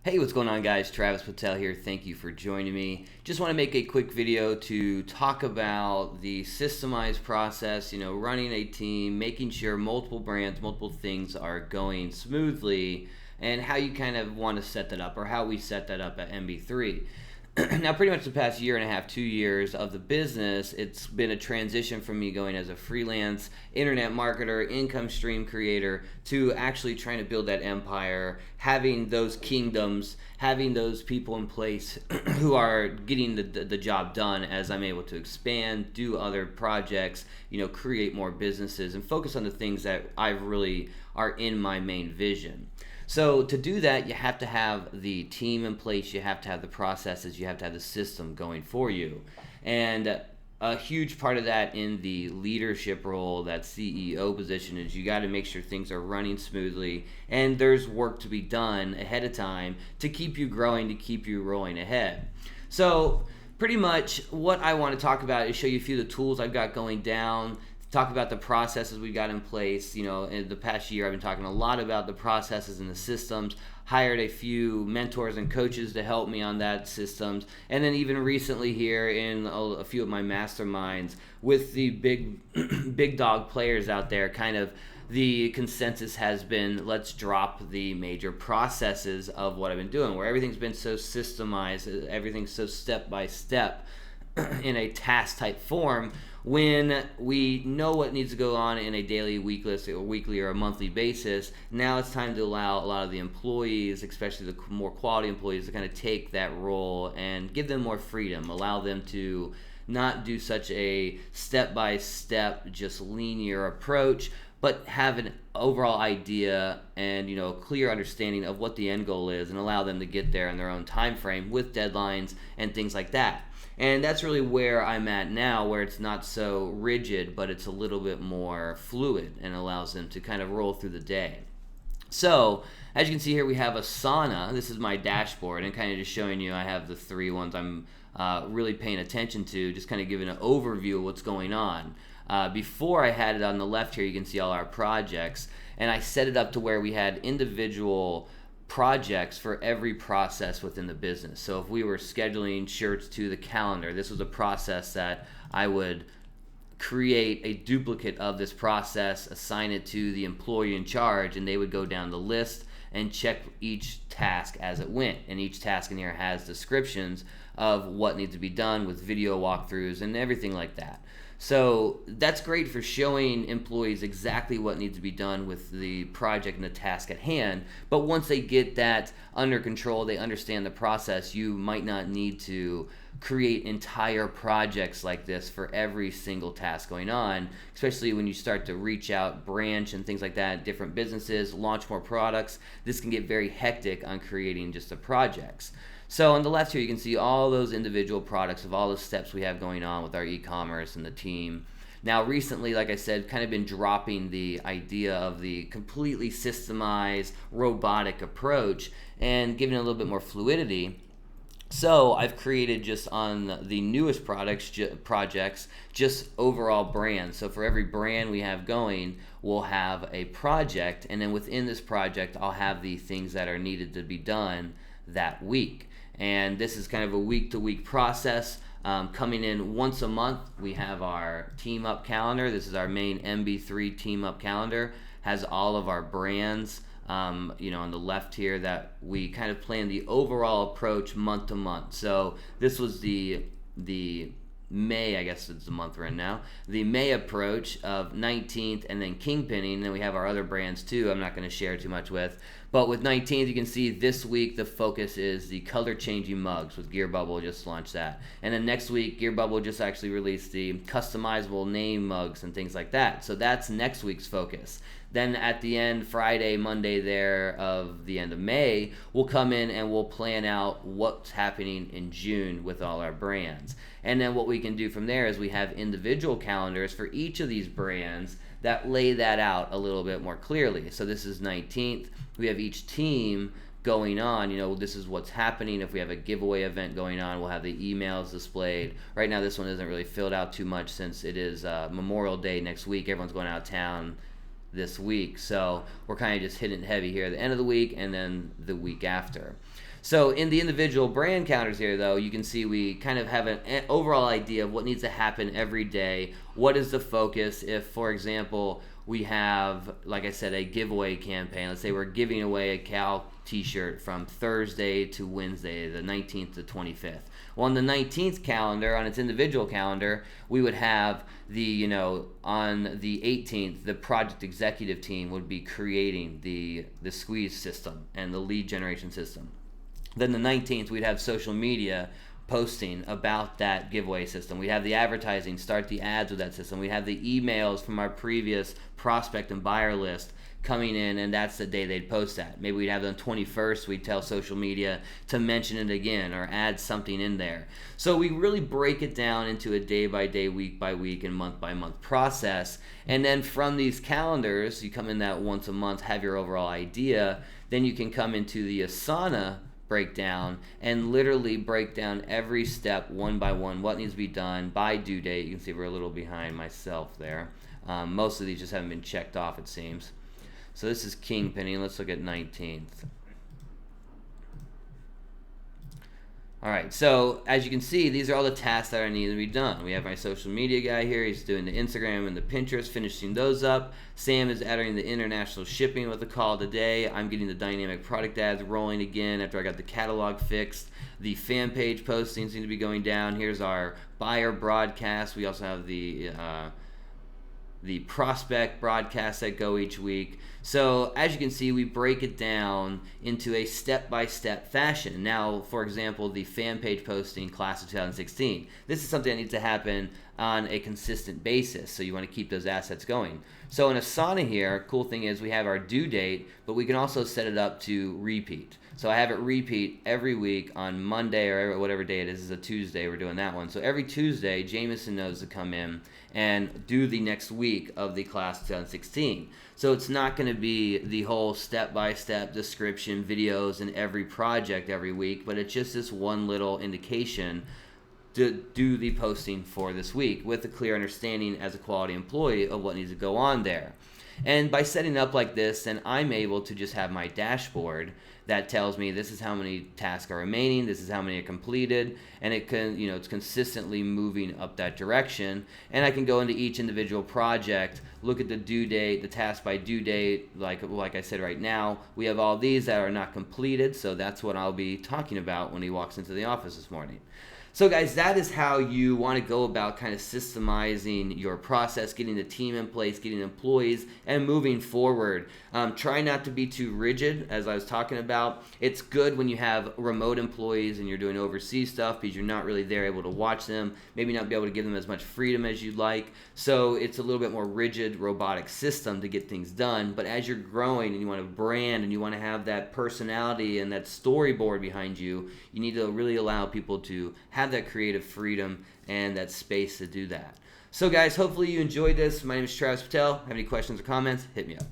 Hey, what's going on, guys? Travis Patel here. Thank you for joining me. Just want to make a quick video to talk about the systemized process, running a team, making sure multiple brands, multiple things are going smoothly, and how you kind of want to set that up, or how we set that up at MB3. Now, pretty much the past year and a half, 2 years of the business, it's been a transition from me going as a freelance internet marketer, income stream creator, to actually trying to build that empire, having those kingdoms, having those people in place who are getting the job done as I'm able to expand, do other projects, create more businesses, and focus on the things that I really are in my main vision. So to do that, you have to have the team in place, you have to have the processes, you have to have the system going for you. And a huge part of that in the leadership role, that CEO position, is you got to make sure things are running smoothly and there's work to be done ahead of time to keep you growing, to keep you rolling ahead. So pretty much what I want to talk about is show you a few of the tools I've got going down, talk about the processes we've got in place. In the past year, I've been talking a lot about the processes and the systems, hired a few mentors and coaches to help me on that systems, and then even recently here in a few of my masterminds with the big dog players out there, kind of the consensus has been, let's drop the major processes of what I've been doing, where everything's been so systemized, everything's so step by step in a task type form. When we know what needs to go on in a daily, weekly, or a monthly basis, now it's time to allow a lot of the employees, especially the more quality employees, to kind of take that role and give them more freedom, allow them to not do such a step-by-step, just linear approach, but have an overall idea and a clear understanding of what the end goal is, and allow them to get there in their own time frame with deadlines and things like that. And that's really where I'm at now, where it's not so rigid, but it's a little bit more fluid and allows them to kind of roll through the day. So, as you can see here, we have Asana. This is my dashboard, and kind of just showing you I have the three ones I'm really paying attention to, just kind of giving an overview of what's going on. Before I had it on the left here, you can see all our projects, and I set it up to where we had individual projects for every process within the business. So if we were scheduling shirts to the calendar, this was a process that I would create a duplicate of this process, assign it to the employee in charge, and they would go down the list and check each task as it went. And each task in here has descriptions of what needs to be done with video walkthroughs and everything like that. So that's great for showing employees exactly what needs to be done with the project and the task at hand. But once they get that under control, they understand the process, you might not need to create entire projects like this for every single task going on, especially when you start to reach out, branch, and things like that, different businesses, launch more products. This can get very hectic on creating just the projects. So on the left here, you can see all those individual products of all the steps we have going on with our e-commerce and the team. Now recently, like I said, kind of been dropping the idea of the completely systemized robotic approach and giving it a little bit more fluidity. So I've created, just on the newest projects, just overall brands. So for every brand we have going, we'll have a project, and then within this project, I'll have the things that are needed to be done that week. And this is kind of a week-to-week process. Coming in once a month, we have our Team Up calendar. This is our main MB3 Team Up calendar. Has all of our brands, on the left here, that we kind of plan the overall approach month to month. So this was the May, I guess it's the month we're in now, the May approach of 19th, and then Kingpinning, and then we have our other brands too I'm not going to share too much with. But with 19th, you can see this week the focus is the color changing mugs with Gear Bubble, just launched that. And then next week, Gear Bubble just actually released the customizable name mugs and things like that. So that's next week's focus. Then at the end, Friday, Monday there of the end of May, we'll come in and we'll plan out what's happening in June with all our brands. And then what we can do from there is we have individual calendars for each of these brands that lay that out a little bit more clearly. So this is 19th. We have each team going on, this is what's happening. If we have a giveaway event going on, we'll have the emails displayed. Right now, this one isn't really filled out too much since it is Memorial Day next week. Everyone's going out of town. this week. So we're kind of just hitting it heavy here at the end of the week and then the week after. So in the individual brand calendars here, though, you can see we kind of have an overall idea of what needs to happen every day. What is the focus? If, for example, we have, like I said, a giveaway campaign. Let's say we're giving away a Cal t-shirt from Thursday to Wednesday, the 19th to 25th. Well, on the 19th calendar, on its individual calendar, we would have on the 18th, the project executive team would be creating the squeeze system and the lead generation system. Then the 19th, we'd have social media posting about that giveaway system. We'd have the advertising, start the ads with that system. We'd have the emails from our previous prospect and buyer list coming in, and that's the day they'd post that. Maybe we'd have it on the 21st, we'd tell social media to mention it again or add something in there. So we really break it down into a day-by-day, week-by-week, and month-by-month process. And then from these calendars, you come in that once a month, have your overall idea, then you can come into the Asana breakdown and literally break down every step one by one, what needs to be done by due date. You can see we're a little behind myself there. Most of these just haven't been checked off, it seems. So this is Kingpinning. Let's look at 19th. All right, so as you can see, these are all the tasks that are needed to be done. We have my social media guy here. He's doing the Instagram and the Pinterest, finishing those up. Sam is entering the international shipping with a call today. I'm getting the dynamic product ads rolling again after I got the catalog fixed. The fan page postings seem to be going down. Here's our buyer broadcast. We also have the prospect broadcasts that go each week. So as you can see, we break it down into a step-by-step fashion. Now, for example, the fan page posting class of 2016. This is something that needs to happen on a consistent basis, so you want to keep those assets going. So in Asana here, cool thing is we have our due date, but we can also set it up to repeat. So I have it repeat every week on Monday or whatever day it is. This is a Tuesday, we're doing that one. So every Tuesday, Jameson knows to come in and do the next week of the class of 2016. So it's not going to be the whole step-by-step description videos in every project every week, but it's just this one little indication to do the posting for this week with a clear understanding as a quality employee of what needs to go on there. And by setting up like this, then I'm able to just have my dashboard that tells me this is how many tasks are remaining, this is how many are completed, and it can, it's consistently moving up that direction. And I can go into each individual project, look at the due date, the task by due date. Like I said, right now we have all these that are not completed, so that's what I'll be talking about when he walks into the office this morning. So guys, that is how you want to go about kind of systemizing your process, getting the team in place, getting employees, and moving forward. Try not to be too rigid, as I was talking about. It's good when you have remote employees and you're doing overseas stuff because you're not really there able to watch them, maybe not be able to give them as much freedom as you'd like. So it's a little bit more rigid, robotic system to get things done. But as you're growing and you want to brand and you want to have that personality and that storyboard behind you, you need to really allow people to have that creative freedom and that space to do that. So guys, hopefully you enjoyed this. My name is Travis Patel. Have any questions or comments? Hit me up.